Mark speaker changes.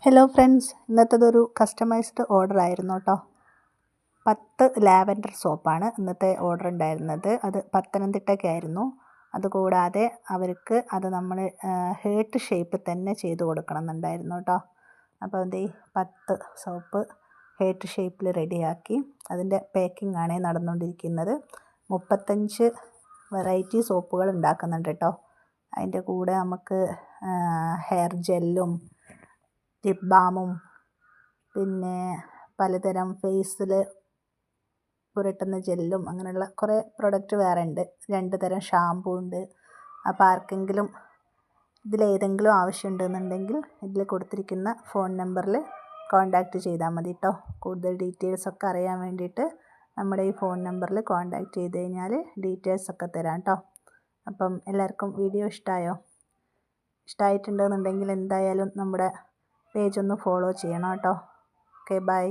Speaker 1: Hello friends, ഇന്നത്തേതൊരു customised order ആയിരുന്നു കേട്ടോ. 10 lavender സോപ്പാണ് ഇന്നത്തെ ഓർഡർ ഉണ്ടായിരുന്നത്. അത് പത്തനംതിട്ടയ്ക്കായിരുന്നു. അതുകൂടാതെ അവർക്ക് അത് നമ്മൾ ഹേർട്ട് ഷേപ്പ് തന്നെ ചെയ്ത് കൊടുക്കണം എന്നുണ്ടായിരുന്നു കേട്ടോ. അപ്പോൾ അതേ 10 സോപ്പ് ഹേർട്ട് ഷേപ്പിൽ റെഡിയാക്കി അതിൻ്റെ പാക്കിംഗ് ആണ് നടന്നുകൊണ്ടിരിക്കുന്നത്. 35 വെറൈറ്റി സോപ്പുകൾ ഉണ്ടാക്കുന്നുണ്ട് കേട്ടോ. അതിൻ്റെ കൂടെ നമുക്ക് ഹെയർ ജെല്ലും ലിപ് ബാമും പിന്നെ പലതരം ഫേസിൽ പുരട്ടുന്ന ജെല്ലും അങ്ങനെയുള്ള കുറേ പ്രൊഡക്റ്റ് വേറെ ഉണ്ട്. 2 തരം ഷാമ്പൂ ഉണ്ട്. അപ്പോൾ ആർക്കെങ്കിലും ഇതിലേതെങ്കിലും ആവശ്യമുണ്ടെന്നുണ്ടെങ്കിൽ ഇതിൽ കൊടുത്തിരിക്കുന്ന ഫോൺ നമ്പറിൽ കോൺടാക്റ്റ് ചെയ്താൽ മതി കേട്ടോ. കൂടുതൽ ഡീറ്റെയിൽസൊക്കെ അറിയാൻ വേണ്ടിയിട്ട് നമ്മുടെ ഈ ഫോൺ നമ്പറിൽ കോൺടാക്റ്റ് ചെയ്ത് കഴിഞ്ഞാൽ ഡീറ്റെയിൽസൊക്കെ തരാം കേട്ടോ. അപ്പം എല്ലാവർക്കും വീഡിയോ ഇഷ്ടമായിട്ടുണ്ടെന്നുണ്ടെങ്കിൽ എന്തായാലും നമ്മുടെ പേജ് ഒന്ന് ഫോളോ ചെയ്യണം കേട്ടോ. Okay, by.